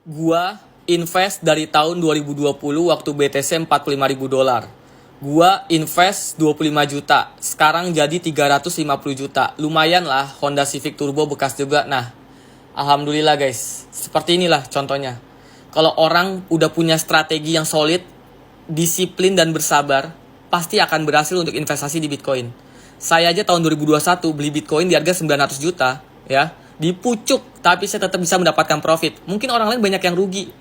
Gua invest dari tahun 2020 waktu BTC $45.000. Gua invest 25 juta. Sekarang jadi 350 juta. Lumayan lah, Honda Civic Turbo bekas juga. Nah, alhamdulillah guys. Seperti inilah contohnya. Kalau orang udah punya strategi yang solid, disiplin dan bersabar, pasti akan berhasil untuk investasi di Bitcoin. Saya aja tahun 2021 beli Bitcoin di harga 900 juta, ya. Dipucuk, tapi saya tetap bisa mendapatkan profit. Mungkin orang lain banyak yang rugi.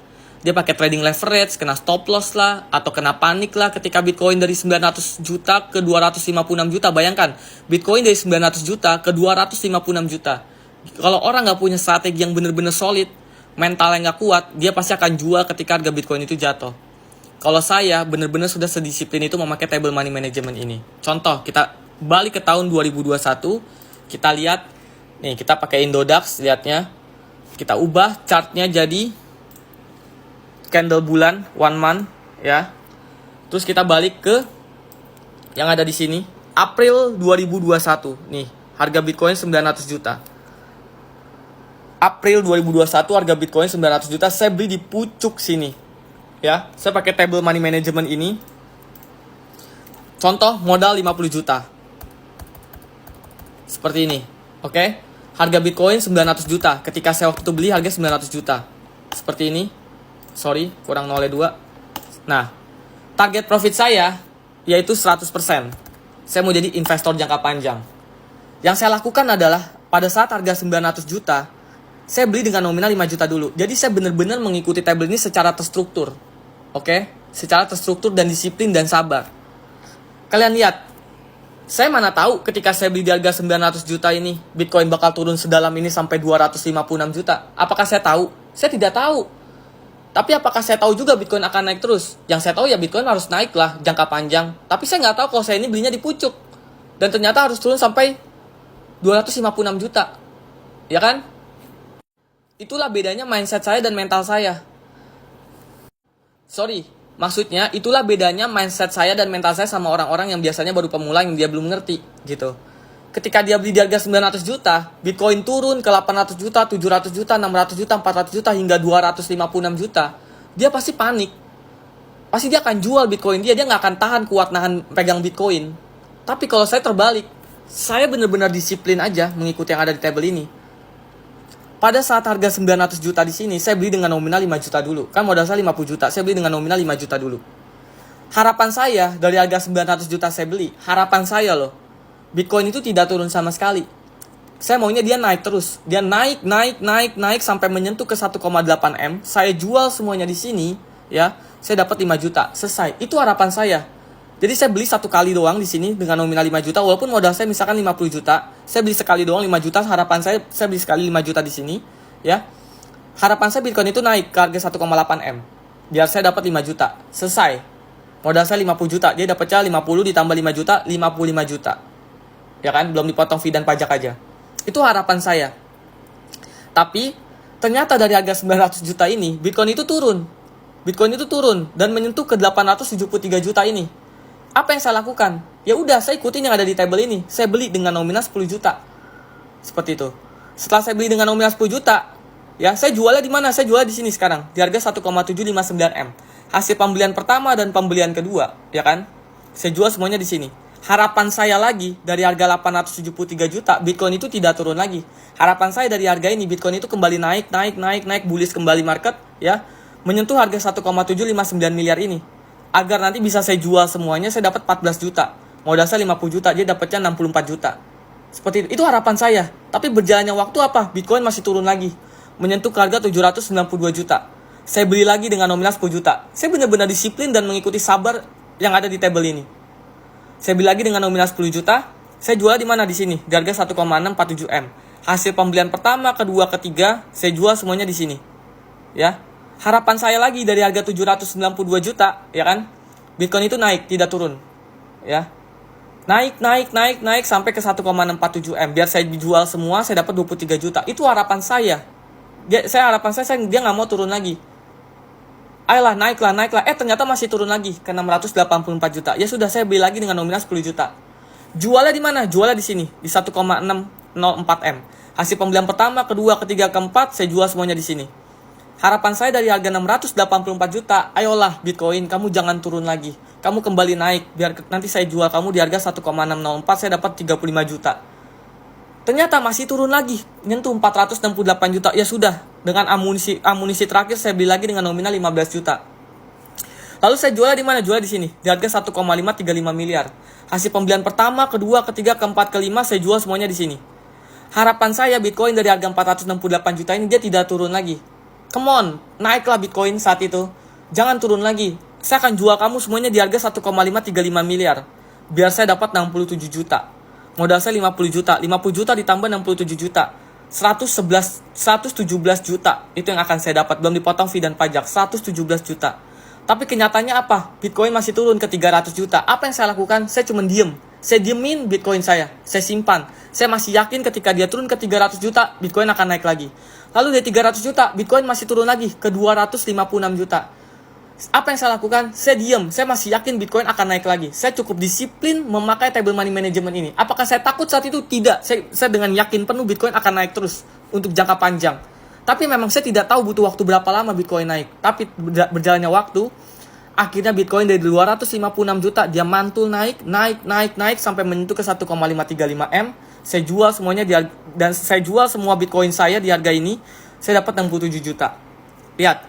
Dia pakai trading leverage, kena stop loss lah, atau kena panik lah ketika Bitcoin dari 900 juta ke 256 juta. Bayangkan, Bitcoin dari 900 juta ke 256 juta. Kalau orang nggak punya strategi yang benar-benar solid, mental yang nggak kuat, dia pasti akan jual ketika harga Bitcoin itu jatuh. Kalau saya benar-benar sudah sedisiplin itu memakai table money management ini. Contoh, kita balik ke tahun 2021, kita lihat, nih kita pakai Indodax, lihatnya. Kita ubah chartnya jadi candle bulan, 1 month, ya. Terus kita balik ke yang ada di sini, April 2021. Nih, harga Bitcoin 900 juta. April 2021 harga Bitcoin 900 juta, saya beli di pucuk sini. Ya, saya pakai table money management ini. Contoh modal 50 juta. Seperti ini. Oke. Harga Bitcoin 900 juta. Ketika saya waktu itu beli harga 900 juta. Seperti ini. Sorry, kurang 0,2. Nah, target profit saya yaitu 100%. Saya mau jadi investor jangka panjang. Yang saya lakukan adalah pada saat harga 900 juta, saya beli dengan nominal 5 juta dulu. Jadi saya benar-benar mengikuti table ini secara terstruktur. Oke? Secara terstruktur dan disiplin dan sabar. Kalian lihat, saya mana tahu ketika saya beli di harga 900 juta ini, Bitcoin bakal turun sedalam ini sampai 256 juta. Apakah saya tahu? Saya tidak tahu. Tapi apakah saya tahu juga Bitcoin akan naik terus? Yang saya tahu ya Bitcoin harus naik lah jangka panjang. Tapi saya nggak tahu kalau saya ini belinya di pucuk. Dan ternyata harus turun sampai 256 juta. Ya kan? Itulah bedanya mindset saya dan mental saya. Sorry, maksudnya itulah bedanya mindset saya dan mental saya sama orang-orang yang biasanya baru pemula yang dia belum ngerti gitu. Ketika dia beli di harga 900 juta, Bitcoin turun ke 800 juta, 700 juta, 600 juta, 400 juta, hingga 256 juta. Dia pasti panik. Pasti dia akan jual Bitcoin dia nggak akan tahan kuat nahan pegang Bitcoin. Tapi kalau saya terbalik, saya benar-benar disiplin aja mengikuti yang ada di table ini. Pada saat harga 900 juta di sini, saya beli dengan nominal 5 juta dulu. Kan modal saya 50 juta, saya beli dengan nominal 5 juta dulu. Harapan saya dari harga 900 juta saya beli, harapan saya loh, Bitcoin itu tidak turun sama sekali. Saya maunya dia naik terus. Dia naik sampai menyentuh ke 1,8 M. Saya jual semuanya di sini, ya. Saya dapat 5 juta. Selesai. Itu harapan saya. Jadi saya beli satu kali doang di sini dengan nominal 5 juta. Walaupun modal saya misalkan 50 juta, saya beli sekali doang 5 juta. Harapan saya beli sekali 5 juta di sini, ya. Harapan saya Bitcoin itu naik ke harga 1,8 M. Biar saya dapat 5 juta. Selesai. Modal saya 50 juta. Dia dapatnya 50 ditambah 5 juta, 55 juta. Ya kan, belum dipotong fee dan pajak aja. Itu harapan saya. Tapi ternyata dari harga 900 juta ini, Bitcoin itu turun. Bitcoin itu turun dan menyentuh ke 873 juta ini. Apa yang saya lakukan? Ya udah, saya ikutin yang ada di table ini. Saya beli dengan nominal 10 juta. Seperti itu. Setelah saya beli dengan nominal 10 juta, ya, saya jualnya di mana? Saya jualnya di sini sekarang, di harga 1,759 M. Hasil pembelian pertama dan pembelian kedua, ya kan? Saya jual semuanya di sini. Harapan saya lagi dari harga 873 juta, Bitcoin itu tidak turun lagi. Harapan saya dari harga ini, Bitcoin itu kembali naik, bullish kembali market, ya, menyentuh harga 1,759 miliar ini. Agar nanti bisa saya jual semuanya, saya dapat 14 juta. Modal saya 50 juta, dia dapatnya 64 juta. Seperti itu harapan saya. Tapi berjalannya waktu apa? Bitcoin masih turun lagi. Menyentuh ke harga 792 juta. Saya beli lagi dengan nominal 10 juta. Saya benar-benar disiplin dan mengikuti sabar yang ada di table ini. Saya beli lagi dengan nominal 10 juta. Saya jual di mana? Di sini, di harga 1,647 M. Hasil pembelian pertama, kedua, ketiga, saya jual semuanya di sini. Ya. Harapan saya lagi dari harga 792 juta, ya kan? Bitcoin itu naik, tidak turun. Ya. Naik sampai ke 1,647 M. Biar saya jual semua, saya dapat 23 juta. Itu harapan saya. Harapan saya dia nggak mau turun lagi. Ayolah, naiklah. Ternyata masih turun lagi ke 684 juta. Ya sudah, saya beli lagi dengan nominal 10 juta. Jualnya di mana? Jualnya di sini, di 1,604 M. Hasil pembelian pertama, kedua, ketiga, keempat, saya jual semuanya di sini. Harapan saya dari harga 684 juta, ayolah Bitcoin, kamu jangan turun lagi. Kamu kembali naik, biar nanti saya jual kamu di harga 1,604, saya dapat 35 juta. Ternyata masih turun lagi, nyentuh 468 juta. Ya sudah, dengan amunisi terakhir saya beli lagi dengan nominal 15 juta. Lalu saya jual di mana? Jual di sini, di harga 1,535 miliar. Hasil pembelian pertama, kedua, ketiga, keempat, kelima, saya jual semuanya di sini. Harapan saya Bitcoin dari harga 468 juta ini dia tidak turun lagi. Come on, naiklah Bitcoin saat itu. Jangan turun lagi. Saya akan jual kamu semuanya di harga 1,535 miliar. Biar saya dapat 67 juta. Modal saya 50 juta. 50 juta ditambah 67 juta. 117 juta. Itu yang akan saya dapat. Belum dipotong fee dan pajak. 117 juta. Tapi kenyataannya apa? Bitcoin masih turun ke 300 juta. Apa yang saya lakukan? Saya cuma diem. Saya diemin Bitcoin saya. Saya simpan. Saya masih yakin ketika dia turun ke 300 juta, Bitcoin akan naik lagi. Lalu dari 300 juta, Bitcoin masih turun lagi ke 256 juta. Apa yang saya lakukan? Saya diam. Saya masih yakin Bitcoin akan naik lagi. Saya cukup disiplin memakai table money management ini. Apakah saya takut saat itu? Tidak. Saya dengan yakin penuh Bitcoin akan naik terus untuk jangka panjang. Tapi memang saya tidak tahu butuh waktu berapa lama Bitcoin naik. Tapi berjalannya waktu, akhirnya Bitcoin dari 256 juta, dia mantul naik sampai menyentuh ke 1,535 M. Saya jual semuanya dan saya jual semua Bitcoin saya di harga ini. Saya dapat 67 juta. Lihat.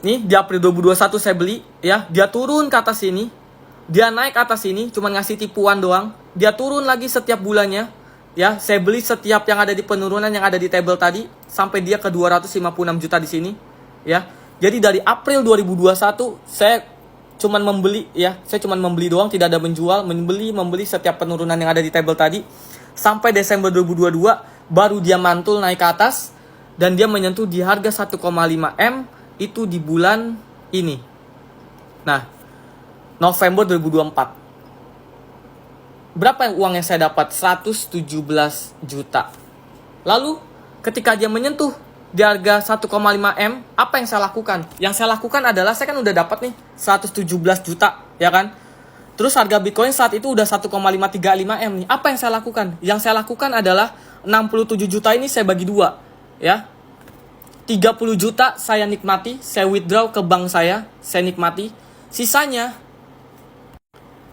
Nih, di April 2021 saya beli, ya. Dia turun ke atas sini. Dia naik ke atas sini, cuma ngasih tipuan doang. Dia turun lagi setiap bulannya. Ya, saya beli setiap yang ada di penurunan yang ada di table tadi sampai dia ke 256 juta di sini, ya. Jadi dari April 2021 saya cuman membeli, ya. Saya cuman membeli doang, tidak ada menjual, membeli setiap penurunan yang ada di table tadi sampai Desember 2022 baru dia mantul naik ke atas dan dia menyentuh di harga 1,5 M itu di bulan ini. Nah, November 2024. Berapa uang yang saya dapat? 117 juta. Lalu, ketika dia menyentuh di harga 1,5 M, apa yang saya lakukan? Yang saya lakukan adalah, saya kan udah dapat nih 117 juta, ya kan? Terus harga Bitcoin saat itu udah 1,535 M nih. Apa yang saya lakukan? Yang saya lakukan adalah 67 juta ini saya bagi dua, ya. 30 juta saya nikmati, saya withdraw ke bank saya nikmati. Sisanya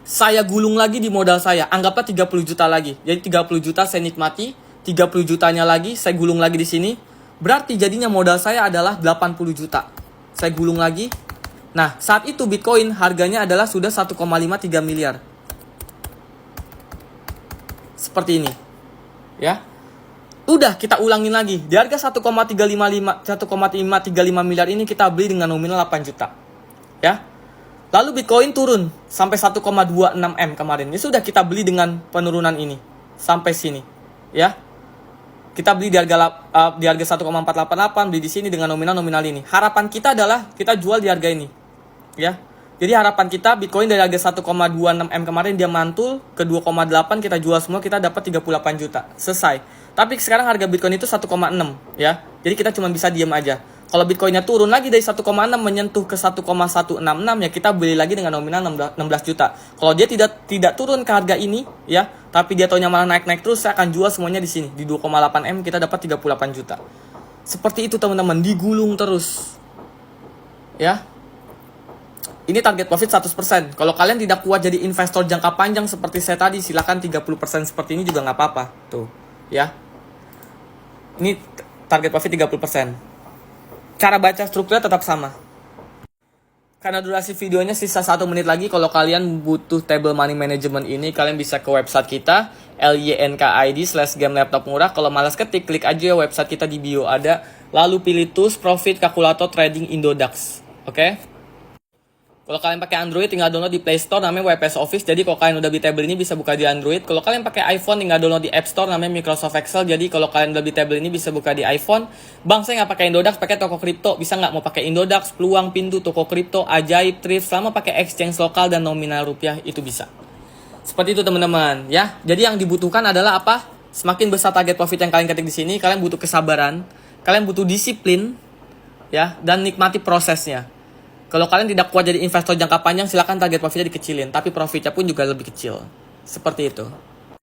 saya gulung lagi di modal saya, anggaplah 30 juta lagi. Jadi 30 juta saya nikmati, 30 jutanya lagi saya gulung lagi di sini. Berarti jadinya modal saya adalah 80 juta. Saya gulung lagi. Nah, saat itu Bitcoin harganya adalah sudah 1,53 miliar. Seperti ini. Ya. Udah, kita ulangin lagi. Di harga 1,535 miliar ini kita beli dengan nominal 8 juta. Ya. Lalu Bitcoin turun sampai 1,26 M kemarin. Ya sudah, kita beli dengan penurunan ini sampai sini. Ya. Kita beli di harga 1,488, beli di sini dengan nominal ini. Harapan kita adalah kita jual di harga ini. Ya. Jadi harapan kita Bitcoin dari harga 1,26 M kemarin dia mantul ke 2,8, kita jual semua, kita dapat 38 juta. Selesai. Tapi sekarang harga Bitcoin itu 1,6, ya. Jadi kita cuma bisa diam aja. Kalau Bitcoinnya turun lagi dari 1,6 menyentuh ke 1,166, ya kita beli lagi dengan nominal 16 juta. Kalau dia tidak turun ke harga ini, ya, tapi dia taunya malah naik terus, saya akan jual semuanya di sini. Di 2,8 M kita dapat 38 juta. Seperti itu teman-teman, digulung terus. Ya. Ini target profit 100%. Kalau kalian tidak kuat jadi investor jangka panjang seperti saya tadi, silakan 30% seperti ini juga nggak apa-apa. Tuh, ya. Ini target profit 30%. Cara baca strukturnya tetap sama. Karena durasi videonya sisa 1 menit lagi, kalau kalian butuh table money management ini, kalian bisa ke website kita, lynkaid/game-laptop-murah. Kalau malas ketik, klik aja website kita di bio ada. Lalu pilih tools, profit, kalkulator, trading, Indodax. Oke? Kalau kalian pakai Android, tinggal download di Play Store, namanya WPS Office. Jadi kalau kalian udah beli table ini bisa buka di Android. Kalau kalian pakai iPhone, tinggal download di App Store, namanya Microsoft Excel. Jadi kalau kalian udah beli table ini bisa buka di iPhone. Bang, saya nggak pakai Indodax, pakai toko kripto. Bisa nggak? Mau pakai Indodax, peluang pintu, toko kripto, ajaib, thrift, selama pakai exchange lokal dan nominal rupiah, itu bisa. Seperti itu teman-teman, ya. Jadi yang dibutuhkan adalah apa? Semakin besar target profit yang kalian ketik di sini, kalian butuh kesabaran, kalian butuh disiplin, ya, dan nikmati prosesnya. Kalau kalian tidak kuat jadi investor jangka panjang, silakan target profitnya dikecilin, tapi profitnya pun juga lebih kecil. Seperti itu.